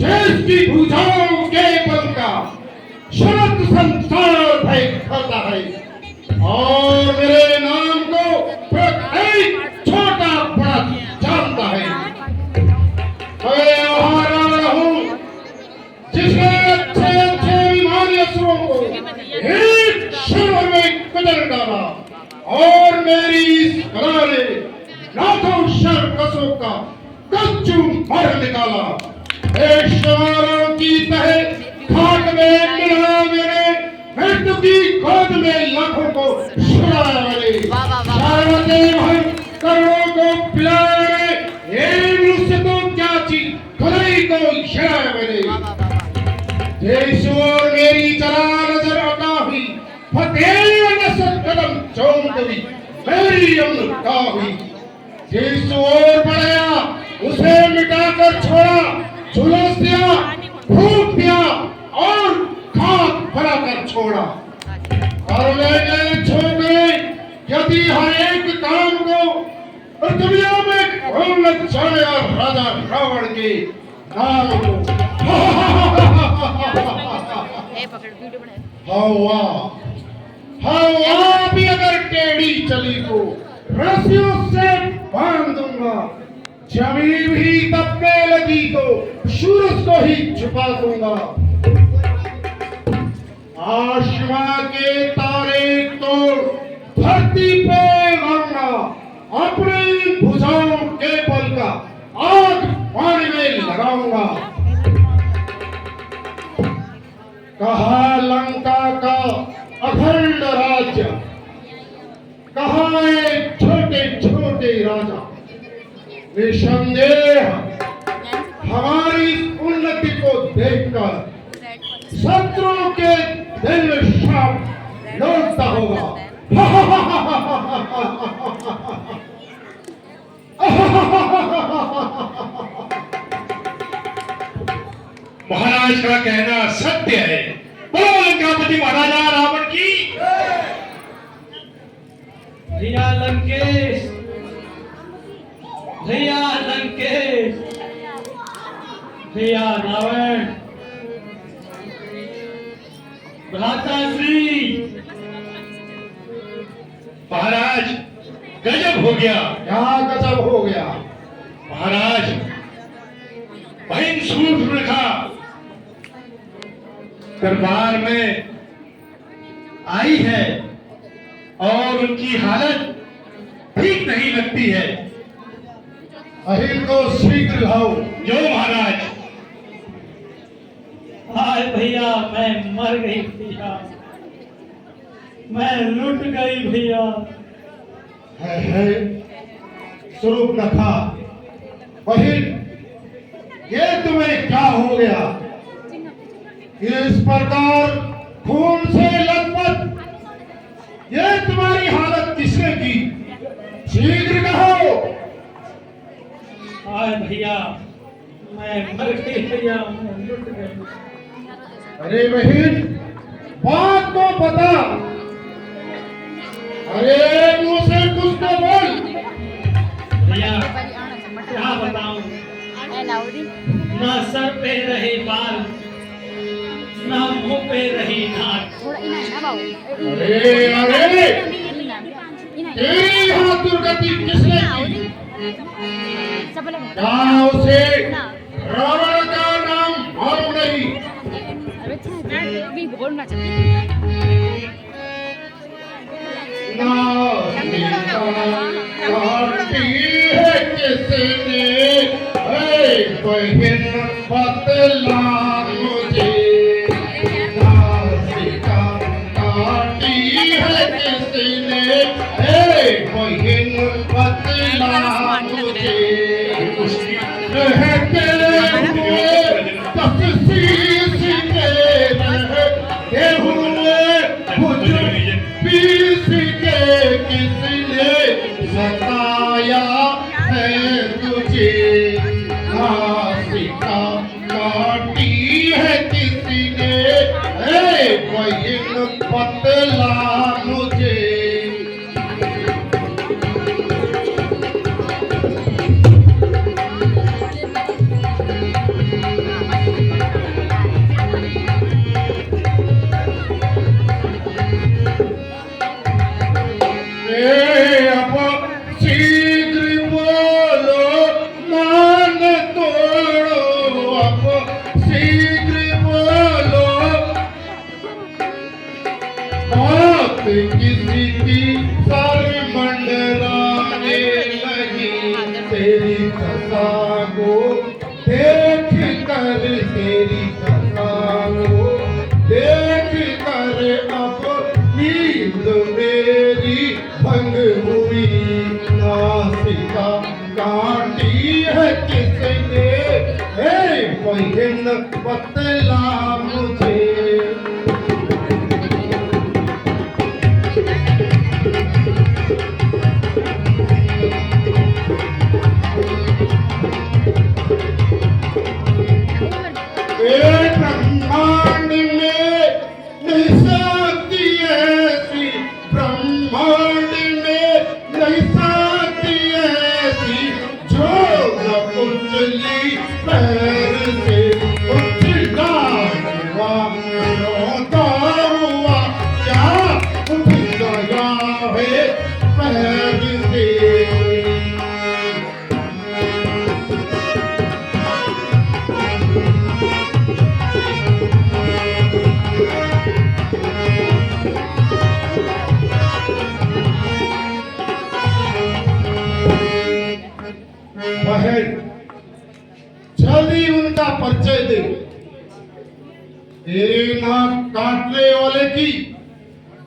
जिसकी भुजाओं के बल का शरद संसार भय खाता है और मेरे नाम को प्रत्येक छोटा बड़ा जानता है। मैं वहां रावण हूं जिसने अच्छे अच्छे विमानी असुरों को एक क्षण में कुचल डाला और मेरी इस कला ने लाखों शरकसों का कच्चू मार निकाला। पेशवारों की तहे खाक में मिला मेरे मृत्यु की गोद में लाखों को छुड़ाया मैंने करोड़ों को पिलाया मैंने मनुष्य तो क्या चीज खुदाई को छुड़ाया मैंने। जैसो मेरी चला नजर आता हुई फतेह नसर कदम चौंक हुई मेरी अमृता हुई। जिस ओर बढ़ाया उसे मिटाकर छोड़ा, झुलस दिया, फूंक दिया और खाक बनाकर छोड़ा। और मैंने छोड़े यदि हर एक काम को और दुनिया में घोल जाया राजा रावण के नाम को। हवा हवा भी अगर टेढ़ी चली तो रस्सियों से बांध दूंगा, जमीन भी तपने लगी तो सूरज को ही छुपा दूंगा। आसमां के तारे तोड़ धरती पे लाऊंगा, अपनी भुजाओं के बल का आग पानी में लगाऊंगा। कहा लंका का अखंड राज्य, कहा एक छोटे छोटे राजा। निसंदेह हमारी उन्नति को देखकर शत्रुओं के दिल में शाप लौटता होगा। महाराज का कहना सत्य है। बोलो लंकापति महाराजा रावण की। भैया लंकेश, भैया लंकेश, भैया रावण, भ्राताश्री। महाराज गजब हो गया। क्या गजब हो गया? महाराज बहन शूर्पणखा दरबार में आई है और उनकी हालत ठीक नहीं लगती है। अहिल को शीघ्र लाओ। जो महाराज। हाय भैया, मैं मर गई भैया, मैं लुट गई भैया। है स्वरूप रखा बहिन, ये तुम्हें क्या हो गया? इस प्रकार खून से लथपथ ये तुम्हारी हालत किसने की? शीघ्र कहो। हाय भैया, मैं मर गई भैया, मैं लुट गई। अरे बहन, बात तो बता। अरे मुंह से कुछ तो बोल। भैया क्या बताऊं, ना सर पे रहे बाल, ना मुंह पे रही नाक। अरे अरे, तेरी यहाँ दुर्गति किसने की? क्या उसे रावण का नाम मालूम नहीं? काटी है किसने बहन बतला मुझे। नासिका काटी है किसने बहन बतला मुझे। रहते हुए तफसीस के रहते हुए भुज पीस के किसने सताया है तुझे। नासिका काटी है किसने बहन बतला मुझे। तेरी कथा को देख कर, तेरी कथा को देख कर अब नींद मेरी भंग हुई। नासिका काटी है किसने, हे बहन बतला मुझे। ब्रह्मांड में नहीं सकती ऐसी, ब्रह्मांड में नहीं सकती ऐसी, जो न उछली पैर से उछला हुआ रोता हुआ क्या उठ गया है पैर से। बहन जल्दी उनका परिचय दे। तेरे नाक काटने वाले की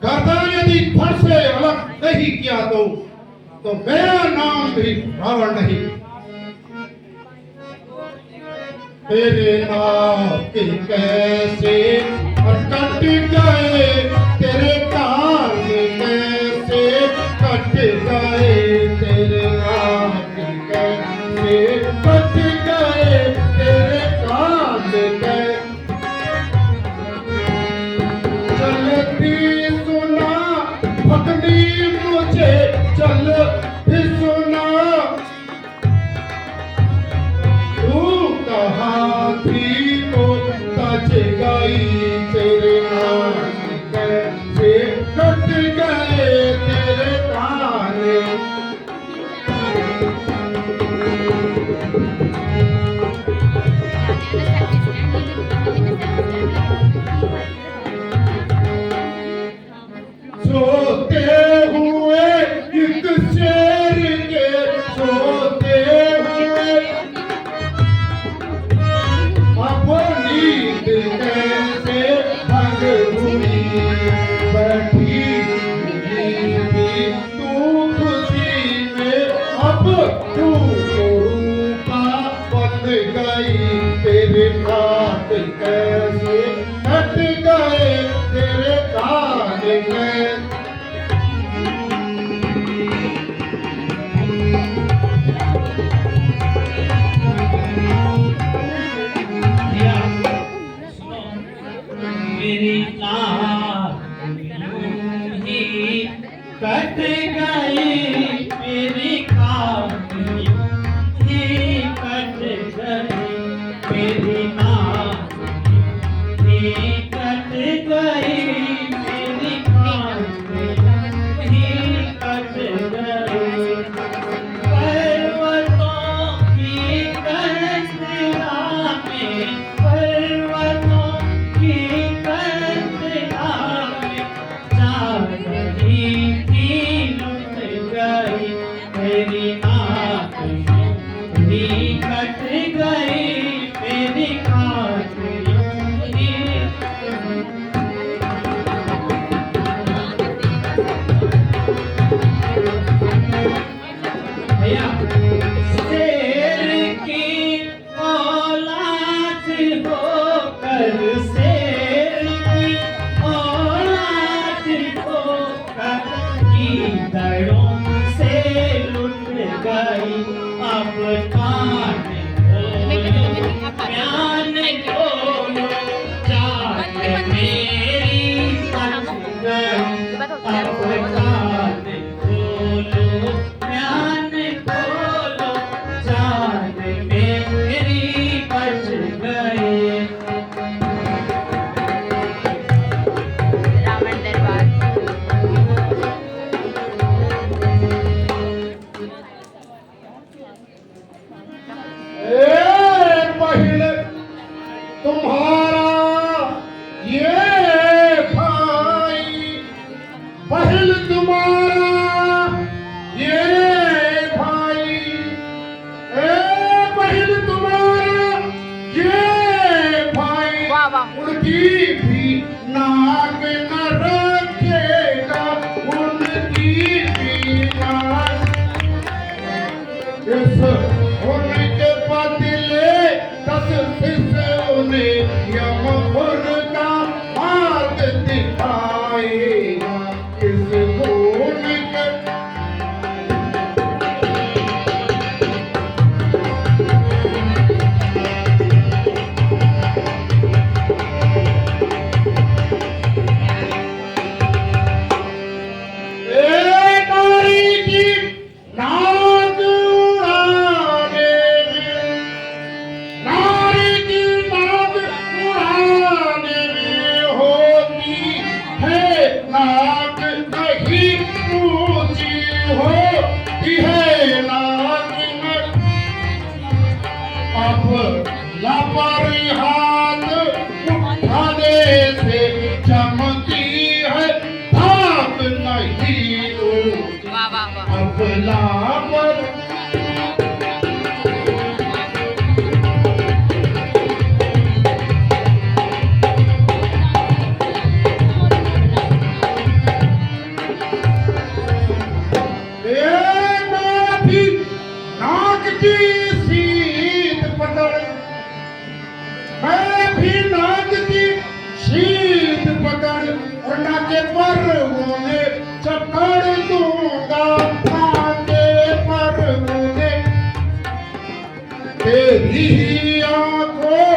गर्दन यदि फट से अलग नहीं किया तो मेरा नाम भी रावण नहीं। तेरे नाक कैसे कट गए, तेरे कान कैसे कट गए, तेरे नाक कैसे कट गए, तेरे कान कैसे। चलती सुना भगनी मुझे, चलती सुना तू कहाँ थी तो सज गई, तेरे नाक कैसे कट गए, तेरे कान। सोते हुए एक शेर के, सोते हुए अब नींद कैसे भंग हुई। बैठी थी तू खुशी में, अब तू रूपा बन गई, तेरे हाथ कैसे कट गए, तेरे कान में। भैया सुनो, मेरी नाक यूं ही कट गई, मेरी कान यूं ही कट गई, मेरी नाक यूं ही कट गई, मेरी कान यूं ही कट गई। पर्वतों की कसरा में, पर्वतों की कसरा में जा रही थी लुट गई, मेरी नाक यूं ही कट गई, मेरी कान यूं ही। भैया शेर की औलाद होकर, शेर की औलाद होकर गीदड़ों से लुट गई। अब कान खोलो, कान खोलो, जान मेरी बच गई। अब कान खोलो, कान खोलो, जान मेरी बच गई। रावण दरबार। होने के बदले 10 हिस्से उन्हें यमपुर का मार्ग दिखाएगा। इस खून के लापरी हाथ उठाने से चमकी है भाग नहीं अब लापर नाक की सीध पकड़ मैं भी नाक की शीत पकड़ और नाके पर उन्हें चपड़ दूंगा। नाके पर उन्हें तेरी ही आंखों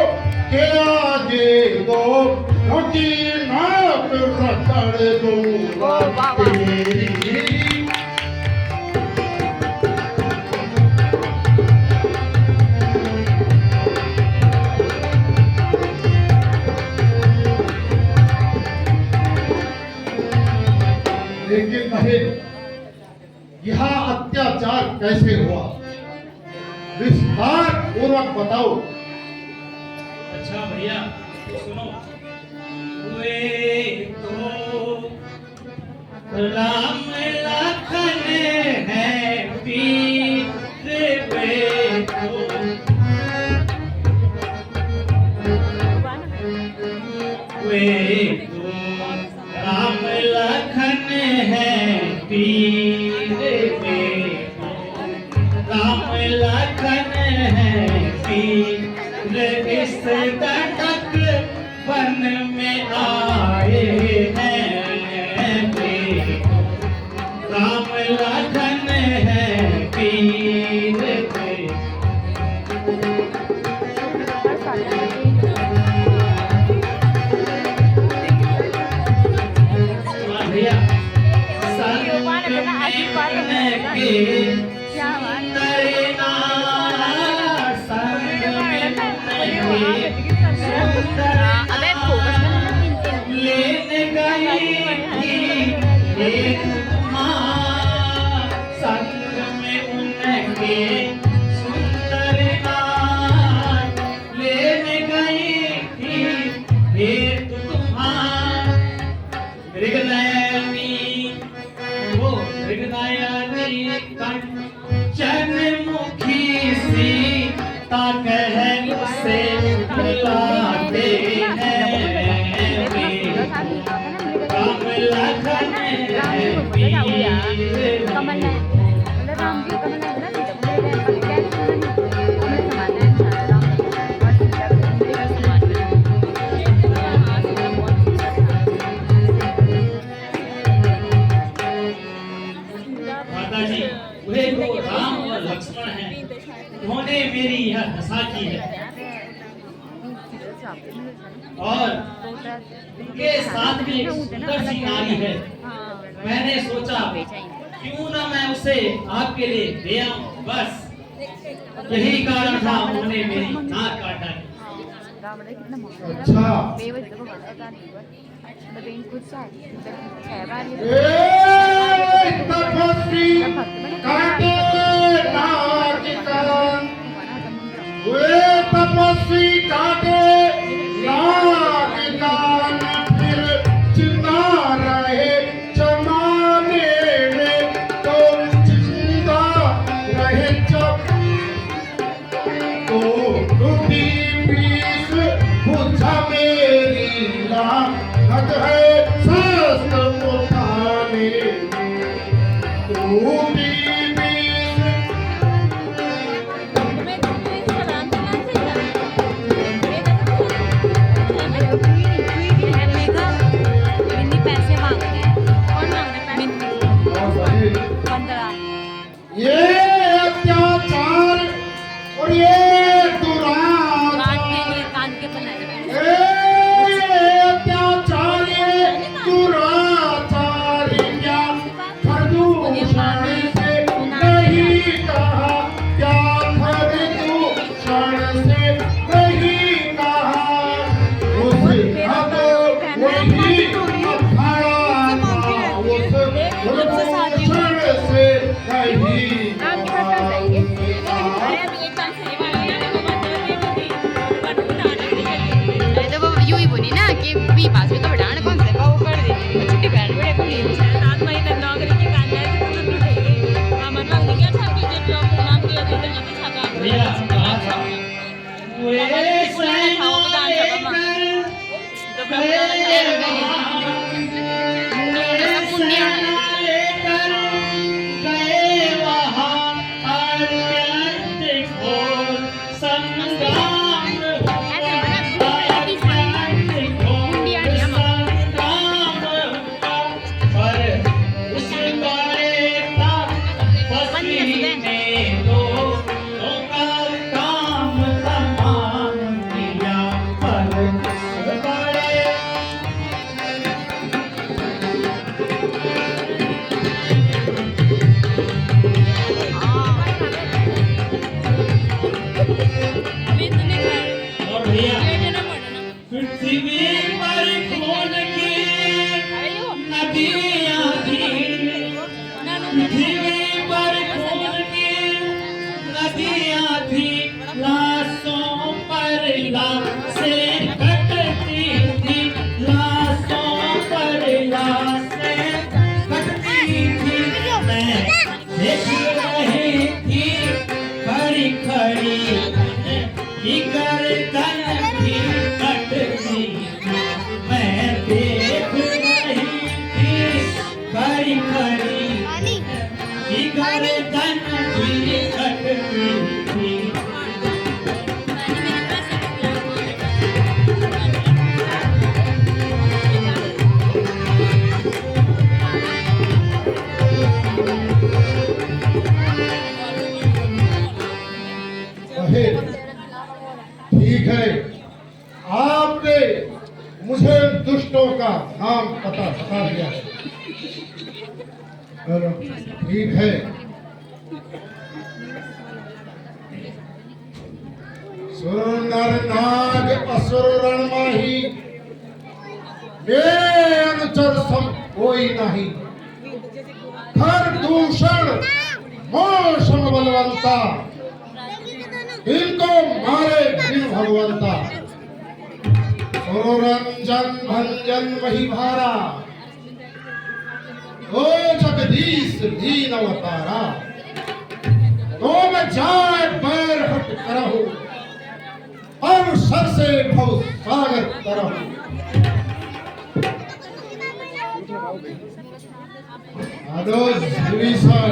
के आगे दो नोटी नाक रगड़ दूंगा। तेरी लेकिन बहन यह अत्याचार कैसे हुआ, विस्तार पूर्वक बताओ। अच्छा भैया सुनो। वे तो राम लखन है वीर, वे तो राम लखन है वीर, वे तो राम लखन है वीर। इस कटक वन में आए हैं वे तो राम लखन है वीर, वे भैया संग में के सुंदरना संग में लेने गई थी एक माँ। संग में उनके सुंदरना लेने गई थी एक माँ। मृगनयनी वो मृगनयनी कंचन मुखी सीता कहन से बुलाते हैं वे। राम लखन है वीर। माताजी वे तो राम और लक्ष्मण हैं, उन्होंने मेरी यह दशा की है और उनके साथ भी एक सुंदर सी नारी है। मैंने सोचा क्यों ना मैं उसे आपके लिए दे आऊं, बस यही कारण था उन्होंने मेरी नाक काट डाली। अच्छा तपस्वी काटे नाक कान, वे तपस्वी काटे नाक कान, फिर चिंता रहे जमाने में तो जिंदा रहे जब तो टूटी पीस बुझा मेरी लागत है शस्त्र उठाने में। टूटी पीस वे सेना लेकर गए वहाँ, वे सेना लेकर गए वहाँ, अत्यंत घोर संग्राम हुआ, अत्यंत घोर संग्राम हुआ, पर उस बड़े तपस्वी ने लोगों का काम तमाम किया, पर उस बड़े और भैया पृथ्वी पर खून की नदियाँ थी, पृथ्वी पर खून की नदियाँ थी, लाशों पर लाशें कटती थी, लाशों पर लाशें कटती थी, मैं देख रही थी खड़ी खड़ी की गर्दन भी कटती थी, मैं देख रही थी खड़ी खड़ी की गर्दन भी कटती थी। कहे, ठीक है, आपने मुझे दुष्टों का नाम पता बता दिया है। चलो, ठीक है। सुर नाग असुर रणमाही, ये अनुचर सम कोई नहीं, खर दूषण मोषम बलवंता, इनको मारे बिन भगवंता, रंजन भंजन वही भारा, ओ जगदीश दीन अवतारा, तो मैं जाए पैर हट करहु, और सर से भव सागर करहु। आदोज विभीषण,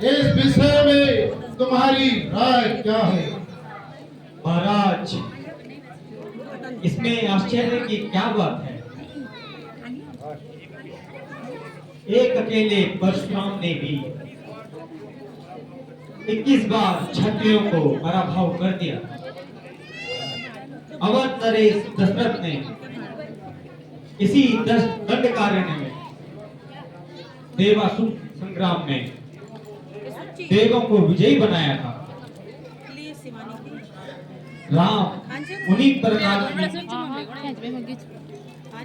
इस विषय में तुम्हारी राय क्या है? महाराज, इसमें आश्चर्य की क्या बात है? एक अकेले परशुराम ने भी 21 बार क्षत्रियों को पराभव कर दिया। अवध नरेश दशरथ ने इसी दंडकारण्य में देवासुर संग्राम में देवों को विजयी बनाया था। राम उन्हीं प्रकार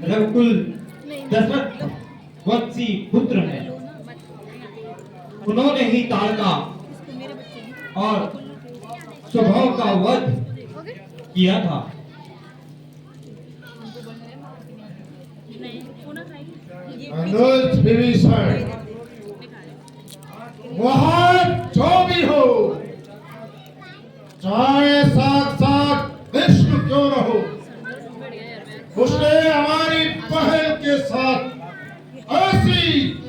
रघुकुल दशरथ वंशी पुत्र हैं। उन्होंने ही ताड़का और स्वभाव का वध किया था। अनुज विभीषण, वहां जो भी हो, चाहे साक्षात विष्णु क्यों न हो, उसने हमारी बहन के साथ ऐसी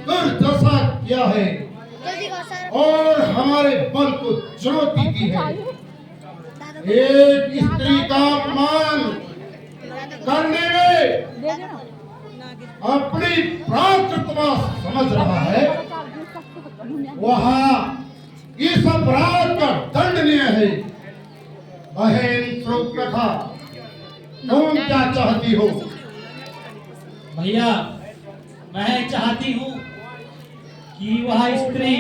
दुर्दशा किया है और हमारे बल को चुनौती दी है। एक स्त्री का अपमान करने में अपनी प्राकृतता समझ रहा है, वहां इस अपराध का दंडनीय है। बहन सुप्रथा, तुम क्या चाहती हो? भैया, मैं चाहती हूँ कि वह स्त्री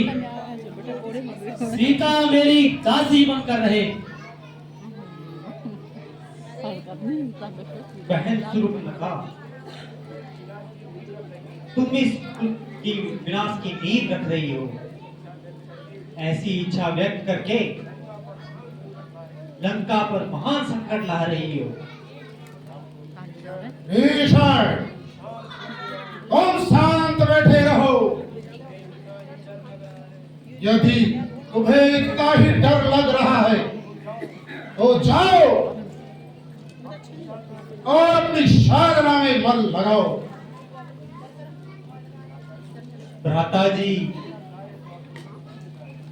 सीता मेरी दासी बनकर रहे। बहन सुप्रथा, तुम इस की विनाश की नींद रख रही हो। ऐसी इच्छा व्यक्त करके लंका पर महान संकट ला रही हो। भीषण, तुम शांत बैठे रहो। यदि तुम्हें इतना ही डर लग रहा है तो जाओ और अपनी साधना में मन लगाओ। भ्राता जी,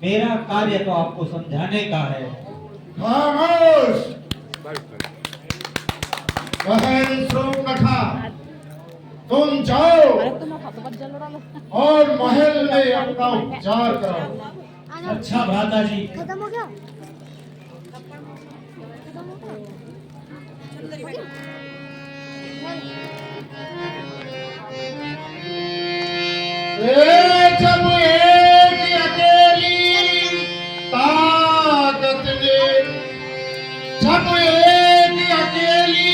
मेरा कार्य तो आपको समझाने का है। खामोश। बहन सुकथा, तुम जाओ और महल में अपना उपचार करो। अच्छा भ्राता जी। खत्म हो गया। जब एक अकेली ताकत ने, जब एक अकेली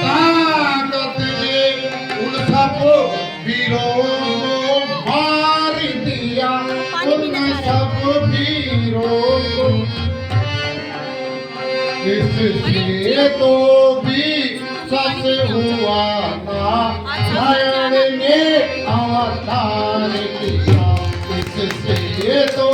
ताकत ने उन सब वीरों को मार दिया, उन सब वीरों को। इससे तो भी सच हुआ था नारायण ने अवतार किया। इससे तो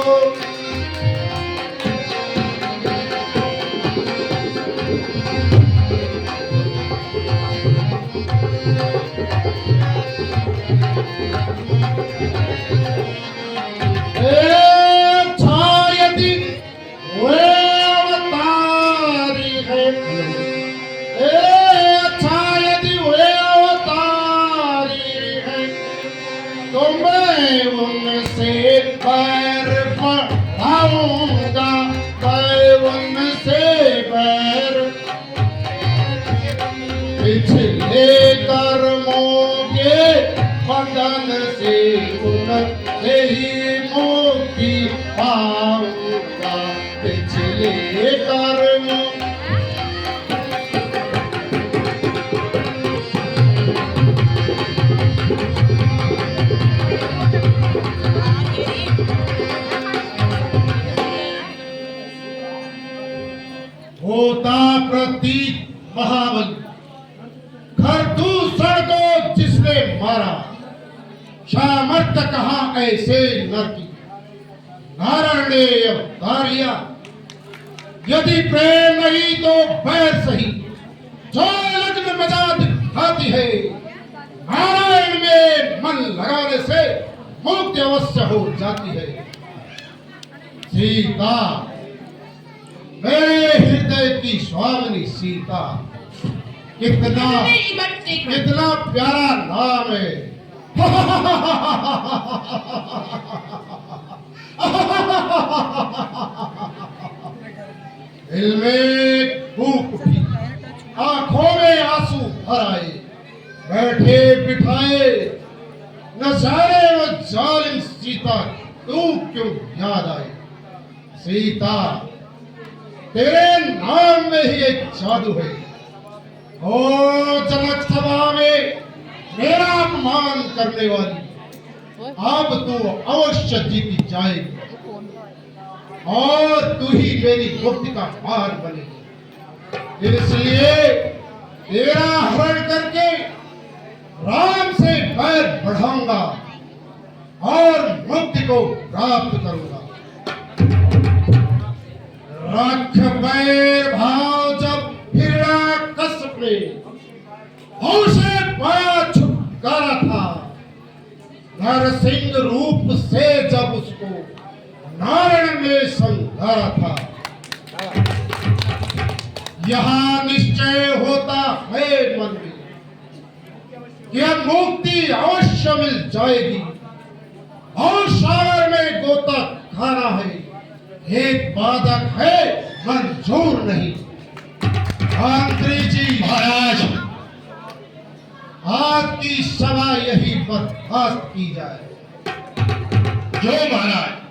उनसे पैर बढ़ाऊंगा, मैं उनसे पैर। पिछले कर्मों के बंधन से उनसे ही मुक्ति पाऊंगा। पिछले कर्मों होता प्रतीक महाबली, घर दूसर को जिसने मारा, सामर्थ्य कहा ऐसे नर की। नारायण ने अवतार लिया, यदि प्रेम नहीं तो बैर सही, जो लग्न मजा दिखाती है। नारायण में मन लगाने से मुक्ति अवश्य हो जाती है। सीता, मेरे हृदय की स्वामिनी सीता, कितना प्यारा नाम है। दिल में भूख उठी, आंखों में आंसू भर आए, बैठे बिठाए न जाने वो जालिम सीता तू क्यों याद आई। सीता, तेरे नाम में ही एक जादू है। ओ जनक सभा में मेरा अपमान करने वाली, अब तू अवश्य जीती जाएगी और तू ही मेरी मुक्ति का मार्ग बनेगी। इसलिए तेरा हरण करके राम से पैर बढ़ाऊंगा और मुक्ति को प्राप्त करूंगा। रख बैर भाव जब हिरण्यकश्यप ने उसे पाया छुटकारा था, नरसिंह रूप से जब उसको नारायण ने संहारा था। यहाँ निश्चय होता है मन में कि अब मुक्ति अवश्य मिल जाएगी और सागर में गोता खाना है एक बाधक है, मंजूर नहीं। मंत्री जी महाराज, आज की सभा यही बर्खास्त की जाए। जो महाराज।